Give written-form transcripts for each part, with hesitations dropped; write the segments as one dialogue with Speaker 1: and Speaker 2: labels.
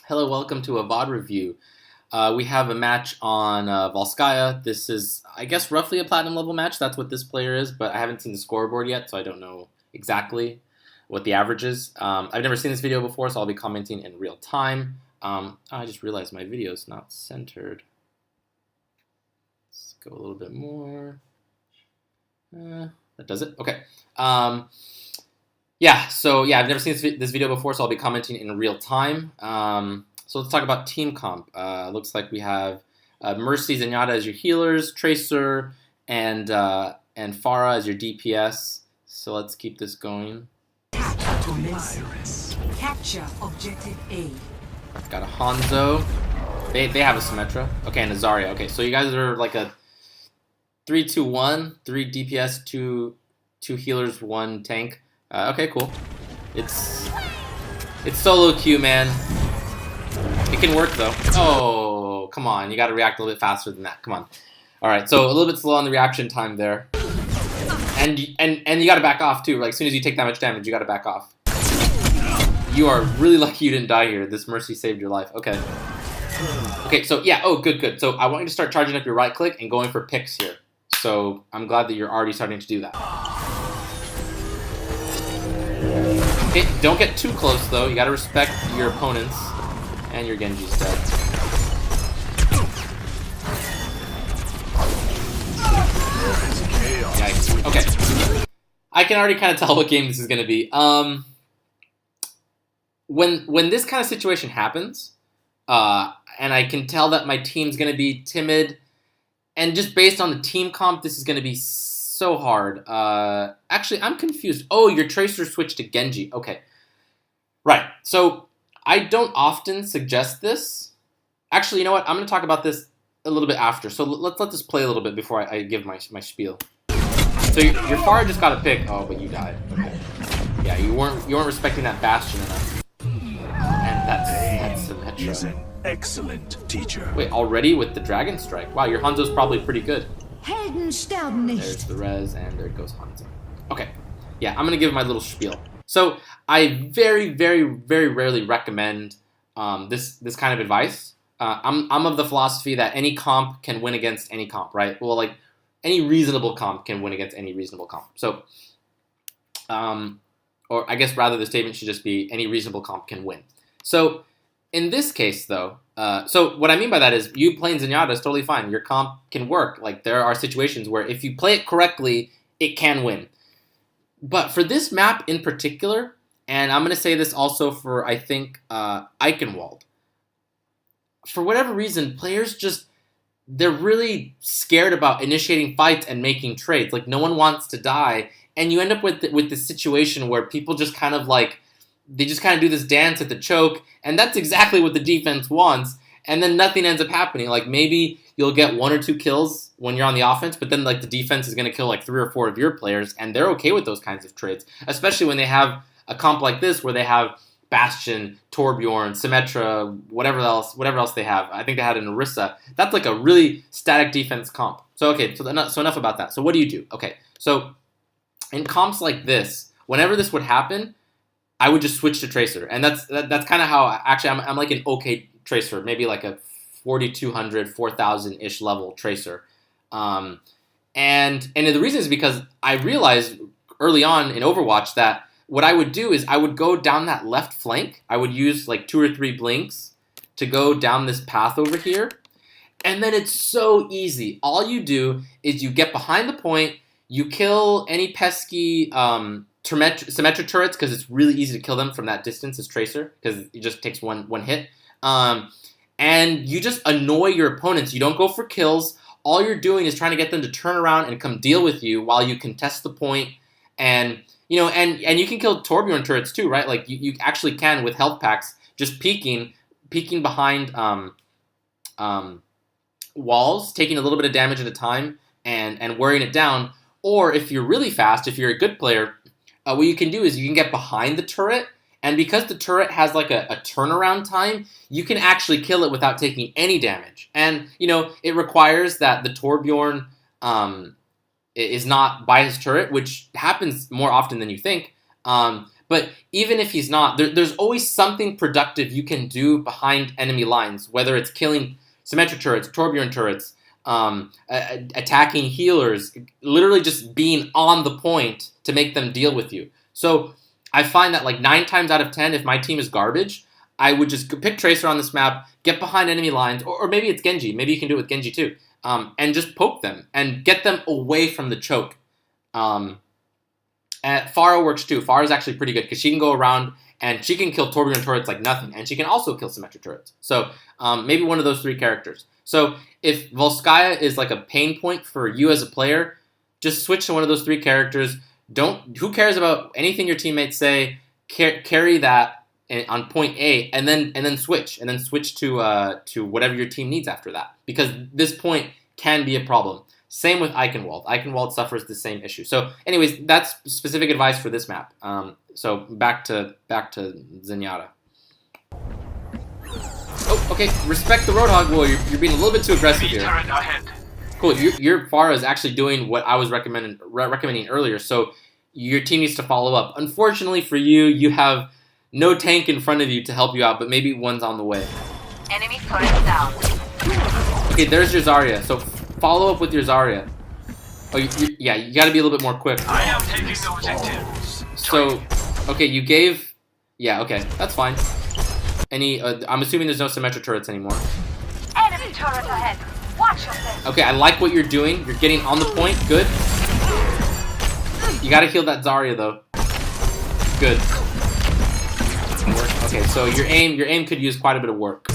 Speaker 1: Hello, welcome to a VOD review. We have a match on Volskaya. This is, I guess, roughly a platinum level match. That's what this player is, but I haven't seen the scoreboard yet, so I don't know exactly what the average is. I've never seen this video before, so I'll be commenting in real time. I just realized my video is not centered. Let's go a little bit more. That does it. Okay. I've never seen this video before, so I'll be commenting in real time. So let's talk about team comp. Looks like we have Mercy, Zenyatta as your healers, Tracer, and Pharah as your DPS. So let's keep this going.
Speaker 2: Capture objective A.
Speaker 1: Got a Hanzo. They have a Symmetra. Okay, and a Zarya. Okay, so you guys are like a 3-2-1, 3 DPS, 2 healers, 1 tank. Okay, cool. It's solo queue, man. It can work though. Oh, come on! You got to react a little bit faster than that. Come on. All right, so a little bit slow on the reaction time there, and you got to back off too. Like as soon as you take that much damage, you got to back off. You are really lucky you didn't die here. This Mercy saved your life. Okay. Okay, so yeah. Oh, good. So I want you to start charging up your right click and going for picks here. So I'm glad that you're already starting to do that. Okay, don't get too close though. You gotta respect your opponents. And your Genji's dead. Yikes. Okay. I can already kind of tell what game this is gonna be. When this kind of situation happens, and I can tell that my team's gonna be timid, and just based on the team comp, this is gonna be so hard. Actually, I'm confused. Oh, your Tracer switched to Genji. Okay. Right. So I don't often suggest this. Actually, you know what? I'm going to talk about this a little bit after. So let's let this play a little bit before I give my spiel. So your Pharah just got a pick. Oh, but you died. Okay. Yeah, you weren't respecting that Bastion enough. And that's Symmetra.
Speaker 3: He's an excellent teacher.
Speaker 1: Wait, already with the Dragon Strike? Wow, your Hanzo's probably pretty good.
Speaker 2: Helden sterben nicht.
Speaker 1: There's the res, and there goes Hanzo. Okay, yeah, I'm gonna give my little spiel. So I very, very, very rarely recommend this kind of advice. I'm of the philosophy that any comp can win against any comp, right? Well, like any reasonable comp can win against any reasonable comp. So, or I guess rather the statement should just be any reasonable comp can win. So in this case, though, so what I mean by that is you playing Zenyatta is totally fine. Your comp can work. Like there are situations where if you play it correctly, it can win. But for this map in particular, and I'm going to say this also for, I think, Eichenwald, for whatever reason, players they're really scared about initiating fights and making trades. Like, no one wants to die, and you end up with this situation where people just kind of like, they just kind of do this dance at the choke, and that's exactly what the defense wants, and then nothing ends up happening. Like, maybe you'll get 1 or 2 kills when you're on the offense, but then like the defense is going to kill like 3 or 4 of your players, and they're okay with those kinds of trades, especially when they have a comp like this where they have Bastion, Torbjorn, Symmetra, whatever else they have. I think they had an Orisa. That's like a really static defense comp. So okay, so enough about that. So what do you do? Okay, so in comps like this, whenever this would happen, I would just switch to Tracer, and that's kind of how actually I'm like an okay Tracer, maybe like a 4,200, 4,000-ish level Tracer. And the reason is because I realized early on in Overwatch that what I would do is I would go down that left flank. I would use like 2 or 3 blinks to go down this path over here. And then it's so easy. All you do is you get behind the point, you kill any pesky Symmetra turrets, because it's really easy to kill them from that distance as Tracer, because it just takes one hit. And you just annoy your opponents. You don't go for kills. All you're doing is trying to get them to turn around and come deal with you while you contest the point. And you know, and you can kill Torbjorn turrets too, right? Like you actually can with health packs, just peeking behind walls, taking a little bit of damage at a time, and wearing it down. Or if you're really fast, if you're a good player, what you can do is you can get behind the turret, and because the turret has like a turnaround time, you can actually kill it without taking any damage. And you know, it requires that the Torbjorn is not by his turret, which happens more often than you think. But even if he's not, there's always something productive you can do behind enemy lines, whether it's killing Symmetric turrets, Torbjorn turrets, attacking healers, literally just being on the point to make them deal with you. So I find that like 9 times out of 10, if my team is garbage, I would just pick Tracer on this map, get behind enemy lines, or maybe it's Genji. Maybe you can do it with Genji too. And just poke them and get them away from the choke. And Pharah works too. Pharah is actually pretty good because she can go around and she can kill Torbjorn turrets like nothing. And she can also kill Symmetric turrets. So maybe one of those 3 characters. So if Volskaya is like a pain point for you as a player, just switch to one of those 3 characters. Who cares about anything your teammates say? Carry that on point A and then switch to whatever your team needs after that, because this point can be a problem. Same with Eichenwald. Eichenwald suffers the same issue. So, anyways, that's specific advice for this map. So back to Zenyatta. Oh, okay. Respect the Roadhog. Well, you're being a little bit too aggressive here. Cool. Your Pharah is actually doing what I was recommending earlier. So your team needs to follow up. Unfortunately for you, you have no tank in front of you to help you out, but maybe one's on the way.
Speaker 4: Enemy turret down.
Speaker 1: Okay, there's your Zarya. So follow up with your Zarya. Oh, yeah, you got to be a little bit more quick.
Speaker 3: I am taking the objective.
Speaker 1: So, okay, you gave... Yeah, okay, that's fine. I'm assuming there's no Symmetric turrets anymore.
Speaker 4: Enemy turret ahead. Watch yourself.
Speaker 1: Okay, I like what you're doing. You're getting on the point. Good. You got to heal that Zarya, though. Good. Okay, so your aim could use quite a bit of work.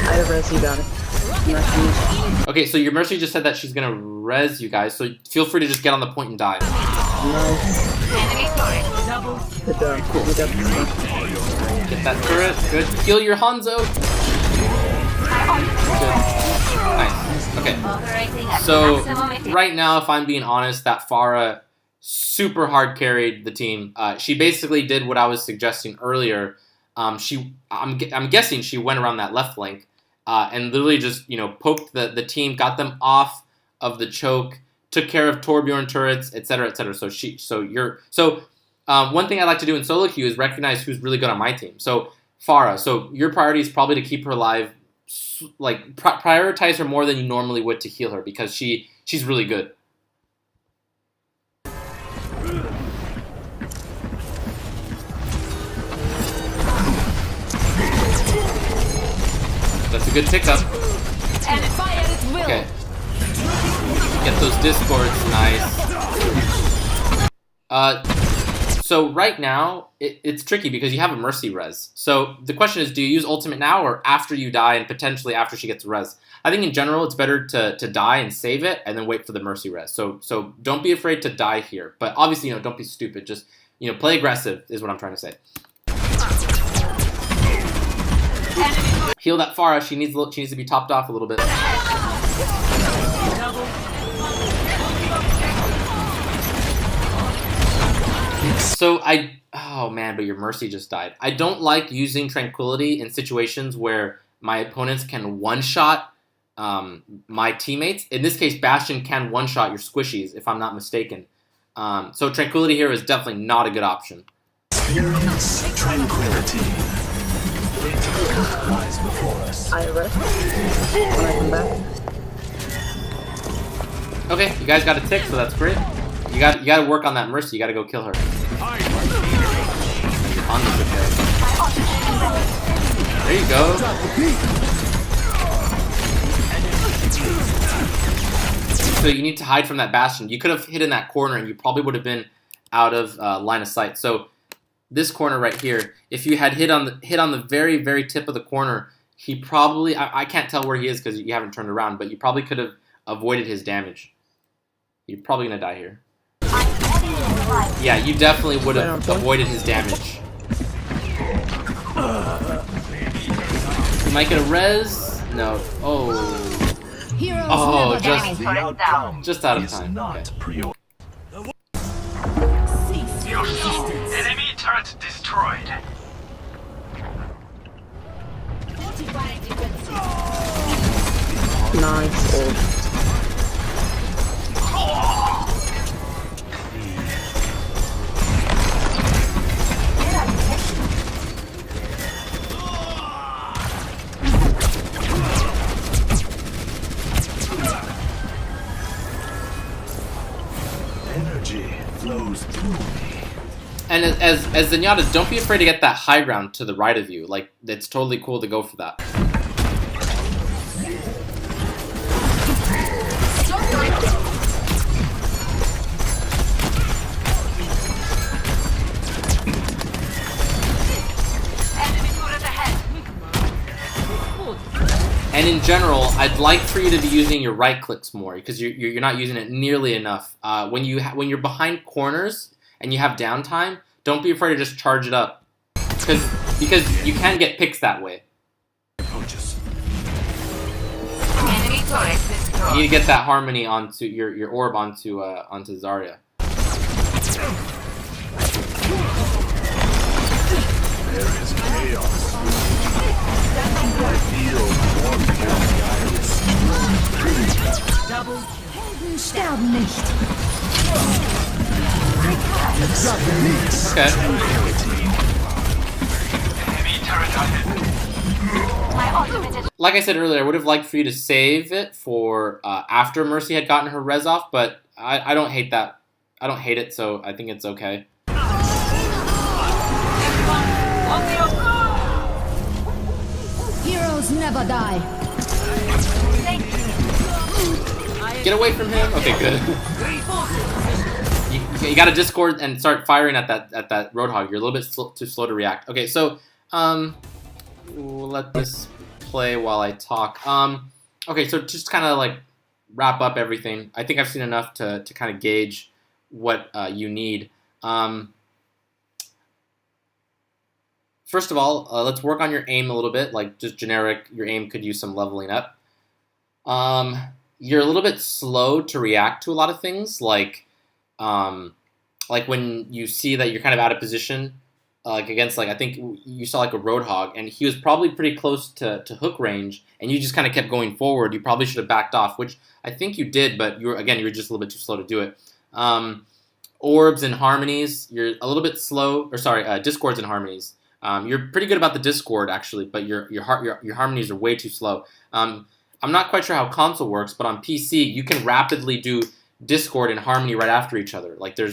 Speaker 5: I have res, you got it.
Speaker 1: Okay, so your Mercy just said that she's gonna res you guys, so feel free to just get on the point and die.
Speaker 4: Enemy turret.
Speaker 5: Good job. Cool. Good job.
Speaker 1: Get that turret. Good. Heal your Hanzo. Good. Nice. Okay. So right now, if I'm being honest, that Pharah super hard carried the team. She basically did what I was suggesting earlier. I'm guessing she went around that left flank and literally just poked the team, got them off of the choke, took care of Torbjorn turrets, etc., etc. So one thing I like to do in solo queue is recognize who's really good on my team. So Pharah. So your priority is probably to keep her alive, like prioritize her more than you normally would to heal her because she's really good. That's a good pickup. Okay. Get those discords, nice. So right now, it's tricky because you have a Mercy res. So the question is, do you use ultimate now or after you die and potentially after she gets res? I think in general, it's better to die and save it and then wait for the Mercy res. So don't be afraid to die here. But obviously, don't be stupid. Just, play aggressive is what I'm trying to say. Heal that Pharah. She needs to be topped off a little bit. So oh man, but your Mercy just died. I don't like using Tranquility in situations where my opponents can one-shot my teammates. In this case, Bastion can one-shot your squishies, if I'm not mistaken. So Tranquility here is definitely not a good option.
Speaker 3: Experience tranquility. Lies before us.
Speaker 5: I have res. When I come back.
Speaker 1: Okay, you guys got a tick, so that's great. You got to work on that Mercy. You got to go kill her. There you go. So you need to hide from that Bastion. You could have hid in that corner, and you probably would have been out of line of sight. So this corner right here, if you had hit on the very, very tip of the corner, he probably I can't tell where he is because you haven't turned around, but you probably could have avoided his damage. You're probably gonna die here. Yeah, you definitely would have avoided his damage. You might get a res. No. Oh. Oh, just out of time. Okay.
Speaker 3: Enemy turret destroyed.
Speaker 5: Nice.
Speaker 1: And as Zenyatta, don't be afraid to get that high ground to the right of you. Like, it's totally cool to go for that. And in general, I'd like for you to be using your right clicks more because you're not using it nearly enough. When you're behind corners and you have downtime, don't be afraid to just charge it up because you can get picks that way.
Speaker 4: Enemy turret destroyed.
Speaker 1: You need to get that harmony onto your orb onto Zarya.
Speaker 3: There is chaos. I feel
Speaker 2: Helden sterben nicht.
Speaker 1: Okay.
Speaker 3: enemy turret ahead.
Speaker 4: My ultimate is
Speaker 1: Like I said earlier, I would have liked for you to save it for after Mercy had gotten her res off, but I don't hate that. I don't hate it, so I think it's okay.
Speaker 2: Heroes never die.
Speaker 1: Get away from him. Okay, good. you got to discord and start firing at that Roadhog. You're a little bit too slow to react. Okay, so we'll let this play while I talk. Okay, so just kind of like wrap up everything. I think I've seen enough to kind of gauge what you need. First of all, let's work on your aim a little bit. Like just generic, your aim could use some leveling up. You're a little bit slow to react to a lot of things, like when you see that you're kind of out of position, like against I think you saw like a Roadhog, and he was probably pretty close to hook range, and you just kind of kept going forward. You probably should have backed off, which I think you did, but you were just a little bit too slow to do it. Orbs and harmonies, you're a little bit slow, or sorry, discords and harmonies. You're pretty good about the discord actually, but your harmonies are way too slow. I'm not quite sure how console works, but on PC you can rapidly do discord and harmony right after each other. Like I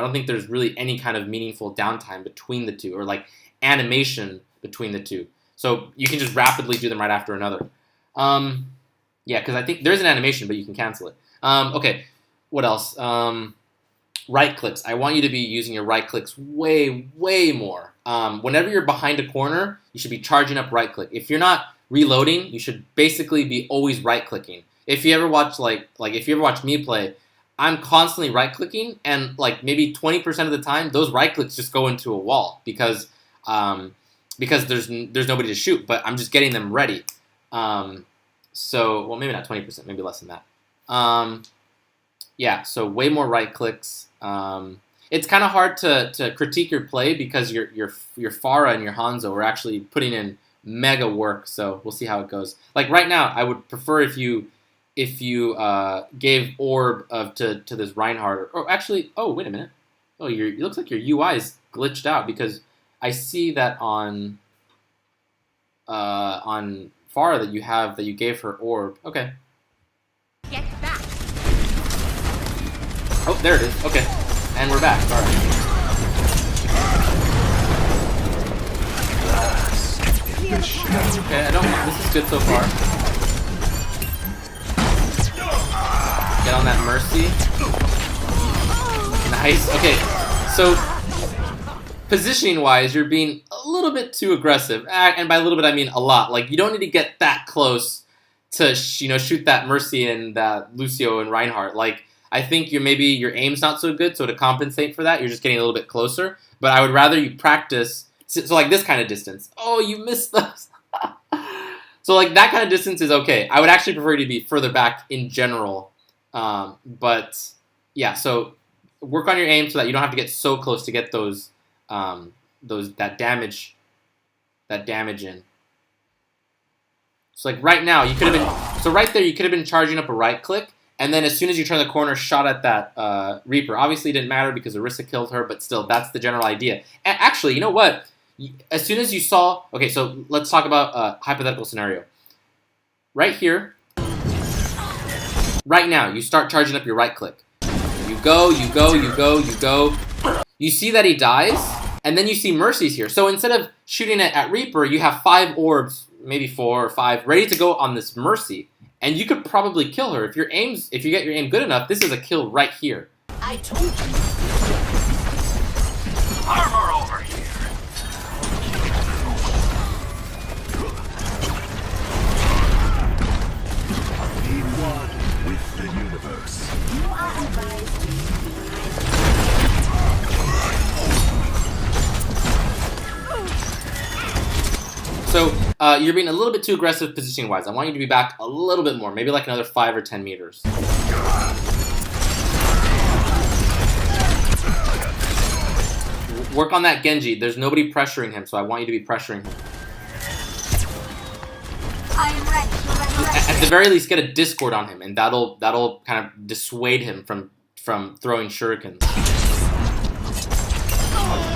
Speaker 1: don't think there's really any kind of meaningful downtime between the two, or like animation between the two. So you can just rapidly do them right after another. Yeah, because I think there's an animation, but you can cancel it. Okay, what else? Right clicks. I want you to be using your right clicks way more. Whenever you're behind a corner, you should be charging up right click. If you're not reloading, you should basically be always right clicking. If you ever watch if you ever watch me play, I'm constantly right clicking, and like maybe 20% of the time those right clicks just go into a wall because there's nobody to shoot, but I'm just getting them ready. So well, maybe not 20%, maybe less than that. Yeah, so way more right clicks. It's kind of hard to critique your play because your Pharah and your Hanzo are actually putting in mega work. So we'll see how it goes. Like right now, I would prefer if you gave orb to this Reinhardt. Or actually, oh wait a minute. Oh, it looks like your UI is glitched out because I see that on Pharah that you gave her orb. Okay.
Speaker 4: get back.
Speaker 1: Oh, there it is. Okay. And we're back. All right. Okay, this is good so far. Get on that Mercy. Nice. Okay, so positioning-wise, you're being a little bit too aggressive. And by a little bit, I mean a lot. Like, you don't need to get that close to, shoot that Mercy and that Lucio and Reinhardt. Like, I think maybe your aim's not so good, so to compensate for that, you're just getting a little bit closer. But I would rather you practice, so like this kind of distance. Oh, you missed those. So like that kind of distance is okay. I would actually prefer you to be further back in general. But yeah, so work on your aim so that you don't have to get so close to get that damage in. So like right now, you could have been, so right there, you could have been charging up a right click. And then as soon as you turn the corner, shot at that Reaper. Obviously, it didn't matter because Orisa killed her, but still, that's the general idea. And actually, you know what? As soon as you saw... Okay, so let's talk about a hypothetical scenario. Right here, right now, you start charging up your right click. You go. You you see that he dies, and then you see Mercy's here. So instead of shooting it at Reaper, you have 5 orbs, maybe 4 or 5, ready to go on this Mercy. And you could probably kill her. If you get your aim good enough, this is a kill right here.
Speaker 2: I told you.
Speaker 3: Armor over here. Be one with the universe.
Speaker 2: You are advised.
Speaker 1: So you're being a little bit too aggressive positioning-wise. I want you to be back a little bit more, maybe like another 5 or 10 meters. Work on that Genji. There's nobody pressuring him, so I want you to be pressuring him.
Speaker 4: I am ready.
Speaker 1: At the very least, get a Discord on him, and that'll kind of dissuade him from throwing shurikens.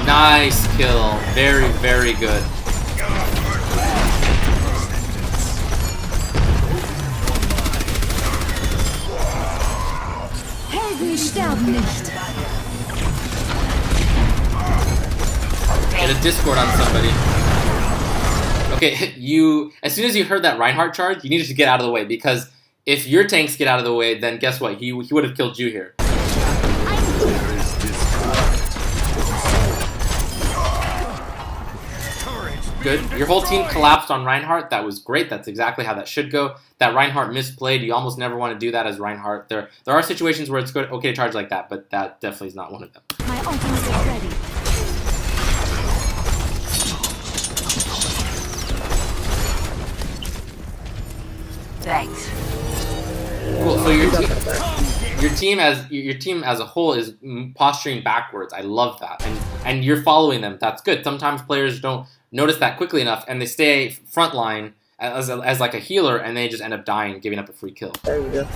Speaker 1: Nice kill. Very, very good.
Speaker 2: Helden sterben nicht.
Speaker 1: Get a Discord on somebody. Okay, as soon as you heard that Reinhardt charge, you needed to get out of the way, because if your tanks get out of the way, then guess what? He would have killed you here. Good. Your whole team collapsed on Reinhardt. That was great. That's exactly how that should go. That Reinhardt misplayed. You almost never want to do that as Reinhardt. There are situations where it's good, okay to charge like that, but that definitely is not one of them.
Speaker 2: My ultimate is ready.
Speaker 4: Thanks.
Speaker 1: Cool. So your team as a whole is posturing backwards. I love that, and you're following them. That's good. Sometimes players don't notice that quickly enough, and they stay frontline as like a healer, and they just end up dying, giving up a free kill.
Speaker 5: There you go.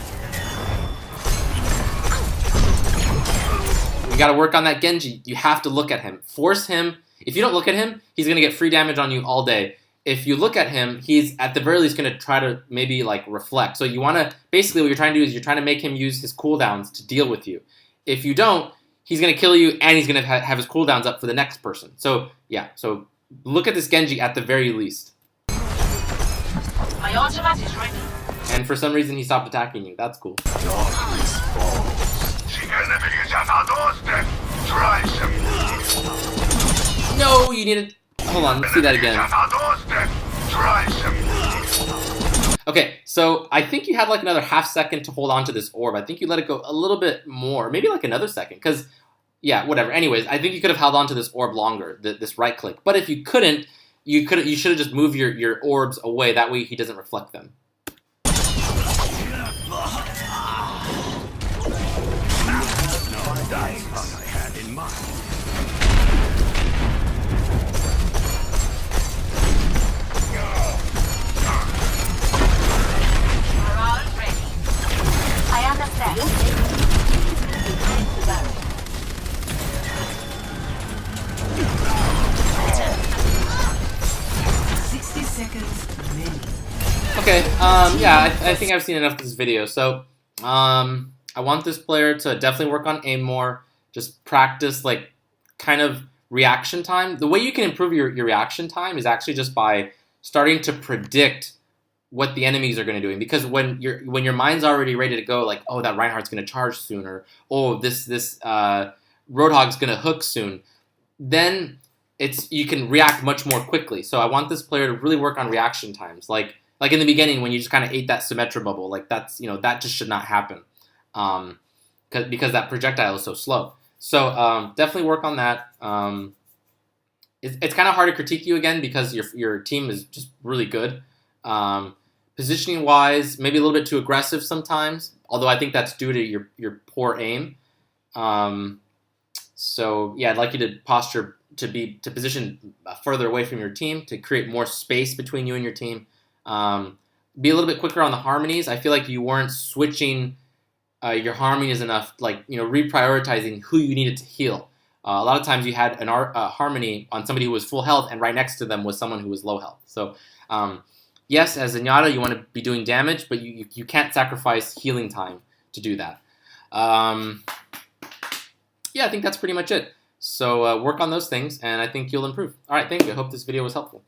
Speaker 1: You got to work on that Genji. You have to look at him. Force him. If you don't look at him, he's gonna get free damage on you all day. If you look at him, he's at the very least going to try to maybe like reflect. So you want to, basically what you're trying to do is you're trying to make him use his cooldowns to deal with you. If you don't, he's going to kill you, and he's going to have his cooldowns up for the next person. So yeah, so look at this Genji at the very least.
Speaker 4: My ultimate is ready.
Speaker 1: And for some reason he stopped attacking you. That's cool. No, you needed... Hold on, let's see that again. Okay, so I think you had like another half second to hold on to this orb. I think you let it go a little bit more, maybe like another second, because, yeah, whatever. Anyways, I think you could have held on to this orb longer, this right click. But if you couldn't, you should have just moved your orbs away. That way he doesn't reflect them.
Speaker 4: I understand.
Speaker 2: 60 seconds remaining.
Speaker 1: Okay, yeah, I think I've seen enough of this video. So, I want this player to definitely work on aim more. Just practice, like, kind of reaction time. The way you can improve your reaction time is actually just by starting to predict what the enemies are going to do. Because when your mind's already ready to go, like, oh, that Reinhardt's going to charge soon, or oh, this Roadhog's going to hook soon, then you can react much more quickly. So I want this player to really work on reaction times, like in the beginning when you just kind of ate that Symmetra bubble, like that just should not happen, because that projectile is so slow. So definitely work on that. It's kind of hard to critique you again because your team is just really good. Positioning wise, maybe a little bit too aggressive sometimes, although I think that's due to your poor aim. So yeah, I'd like you to posture to position further away from your team to create more space between you and your team. Be a little bit quicker on the harmonies. I feel like you weren't switching your harmonies enough, like reprioritizing who you needed to heal. A lot of times you had a harmony on somebody who was full health, and right next to them was someone who was low health. So yes, as Zenyatta, you want to be doing damage, but you can't sacrifice healing time to do that. Yeah, I think that's pretty much it. So work on those things, and I think you'll improve. All right, thank you. I hope this video was helpful.